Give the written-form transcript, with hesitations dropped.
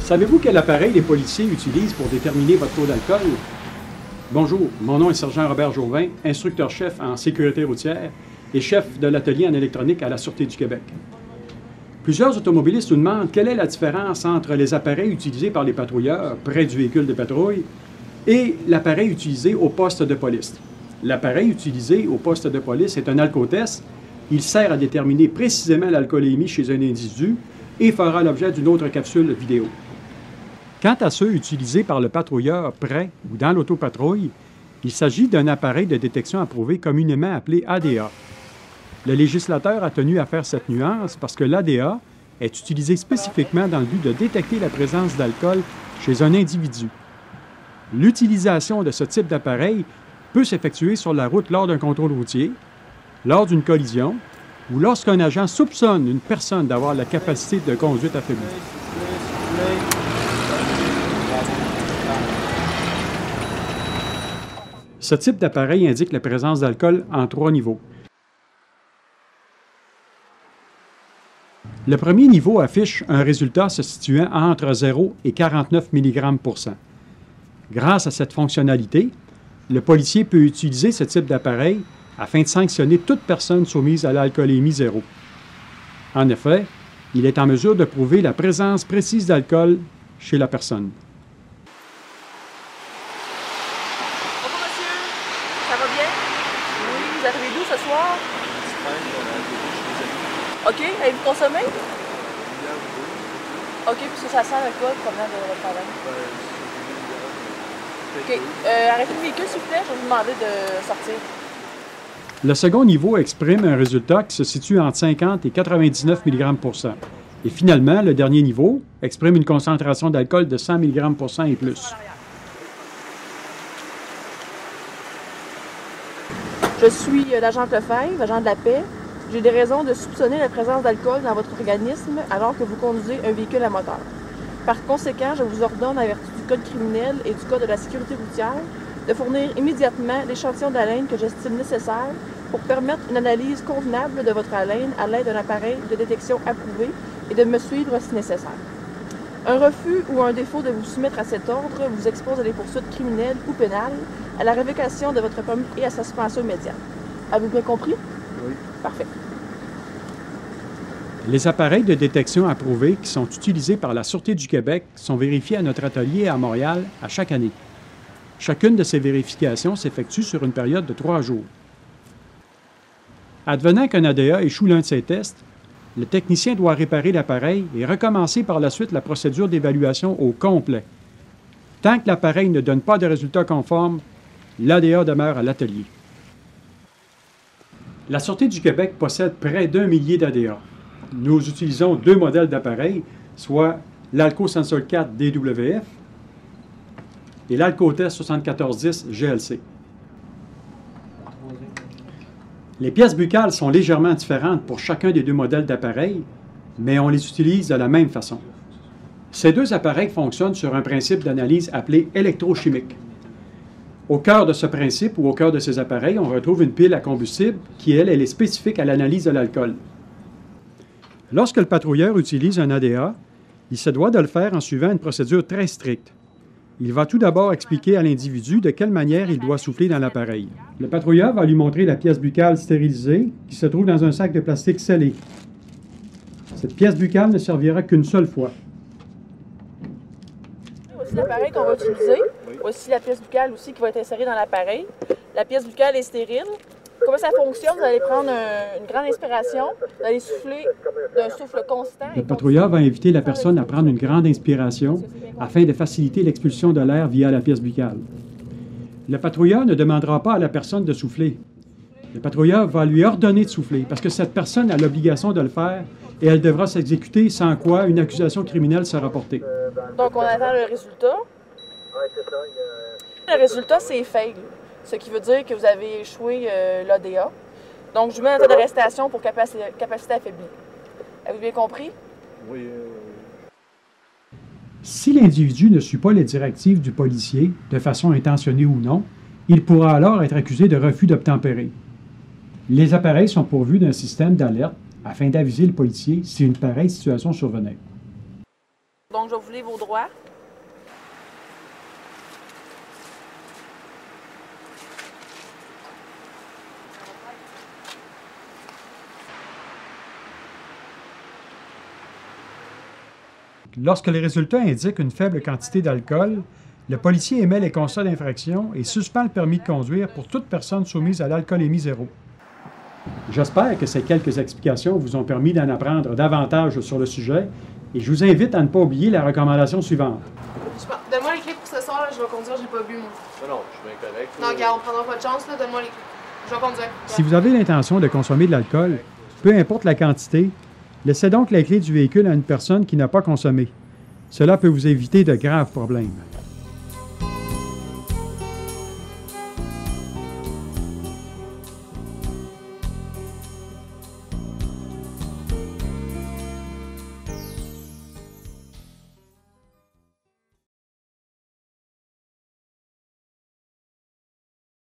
Savez-vous quel appareil les policiers utilisent pour déterminer votre taux d'alcool? Bonjour, mon nom est Sergent Robert Jouvin, instructeur-chef en sécurité routière et chef de l'atelier en électronique à la Sûreté du Québec. Plusieurs automobilistes nous demandent quelle est la différence entre les appareils utilisés par les patrouilleurs près du véhicule de patrouille et l'appareil utilisé au poste de police. L'appareil utilisé au poste de police est un alcotest. Il sert à déterminer précisément l'alcoolémie chez un individu et fera l'objet d'une autre capsule vidéo. Quant à ceux utilisés par le patrouilleur près ou dans l'autopatrouille, il s'agit d'un appareil de détection approuvé communément appelé ADA. Le législateur a tenu à faire cette nuance parce que l'ADA est utilisé spécifiquement dans le but de détecter la présence d'alcool chez un individu. L'utilisation de ce type d'appareil peut s'effectuer sur la route lors d'un contrôle routier, lors d'une collision ou lorsqu'un agent soupçonne une personne d'avoir la capacité de conduite affaiblie. Ce type d'appareil indique la présence d'alcool en 3 niveaux. Le premier niveau affiche un résultat se situant entre 0 et 49 mg%. Grâce à cette fonctionnalité, le policier peut utiliser ce type d'appareil afin de sanctionner toute personne soumise à l'alcoolémie zéro. En effet, il est en mesure de prouver la présence précise d'alcool chez la personne. Bonjour monsieur, ça va bien? Oui, vous arrivez d'où ce soir? OK, avez-vous consommé? OK, puisque ça sent l'alcool, problème de votre travail. OK, arrêtez le véhicule s'il vous plaît, je vais vous demander de sortir. Le second niveau exprime un résultat qui se situe entre 50 et 99 mg%. Et finalement, le dernier niveau exprime une concentration d'alcool de 100 mg% et plus. Je suis l'agent Lefebvre, agent de la paix. J'ai des raisons de soupçonner la présence d'alcool dans votre organisme alors que vous conduisez un véhicule à moteur. Par conséquent, je vous ordonne, en vertu du Code criminel et du Code de la sécurité routière, de fournir immédiatement l'échantillon d'haleine que j'estime nécessaire pour permettre une analyse convenable de votre haleine à l'aide d'un appareil de détection approuvé et de me suivre si nécessaire. Un refus ou un défaut de vous soumettre à cet ordre vous expose à des poursuites criminelles ou pénales, à la révocation de votre permis et à sa suspension immédiate. Avez-vous bien compris? Oui. Parfait. Les appareils de détection approuvés qui sont utilisés par la Sûreté du Québec sont vérifiés à notre atelier à Montréal à chaque année. Chacune de ces vérifications s'effectue sur une période de 3 jours. Advenant qu'un ADA échoue l'un de ces tests, le technicien doit réparer l'appareil et recommencer par la suite la procédure d'évaluation au complet. Tant que l'appareil ne donne pas de résultat conforme, l'ADA demeure à l'atelier. La Sûreté du Québec possède près d'1 millier d'ADA. Nous utilisons 2 modèles d'appareils, soit l'Alco-Sensor 4 DWF et l'Alcotest 7410 GLC. Les pièces buccales sont légèrement différentes pour chacun des 2 modèles d'appareils, mais on les utilise de la même façon. Ces 2 appareils fonctionnent sur un principe d'analyse appelé électrochimique. Au cœur de ce principe ou au cœur de ces appareils, on retrouve une pile à combustible qui, elle est spécifique à l'analyse de l'alcool. Lorsque le patrouilleur utilise un ADA, il se doit de le faire en suivant une procédure très stricte. Il va tout d'abord expliquer à l'individu de quelle manière il doit souffler dans l'appareil. Le patrouilleur va lui montrer la pièce buccale stérilisée qui se trouve dans un sac de plastique scellé. Cette pièce buccale ne servira qu'une seule fois. Voici l'appareil qu'on va utiliser. Voici la pièce buccale aussi qui va être insérée dans l'appareil. La pièce buccale est stérile. Comment ça fonctionne? Vous allez prendre une grande inspiration, vous allez souffler d'un souffle constant. Le patrouilleur va inviter la personne à prendre une grande inspiration afin de faciliter l'expulsion de l'air via la pièce buccale. Le patrouilleur ne demandera pas à la personne de souffler. Le patrouilleur va lui ordonner de souffler parce que cette personne a l'obligation de le faire et elle devra s'exécuter, sans quoi une accusation criminelle sera portée. Donc on attend le résultat. Le résultat, c'est fail. Ce qui veut dire que vous avez échoué l'ADA. Donc, je vous mets en état d'arrestation pour capacité affaiblie. Avez-vous bien compris? Oui. Si l'individu ne suit pas les directives du policier, de façon intentionnée ou non, il pourra alors être accusé de refus d'obtempérer. Les appareils sont pourvus d'un système d'alerte afin d'aviser le policier si une pareille situation survenait. Donc, je vais vous lire vos droits. Lorsque les résultats indiquent une faible quantité d'alcool, le policier émet les constats d'infraction et suspend le permis de conduire pour toute personne soumise à l'alcoolémie zéro. J'espère que ces quelques explications vous ont permis d'en apprendre davantage sur le sujet et je vous invite à ne pas oublier la recommandation suivante. Donne-moi les clés pour ce soir, là, je vais conduire, j'ai pas bu, moi. Non, je suis bien correct. Non, regarde, on prendra pas de chance, là, donne-moi les clés. Je vais conduire. Si vous avez l'intention de consommer de l'alcool, peu importe la quantité, laissez donc les clés du véhicule à une personne qui n'a pas consommé. Cela peut vous éviter de graves problèmes.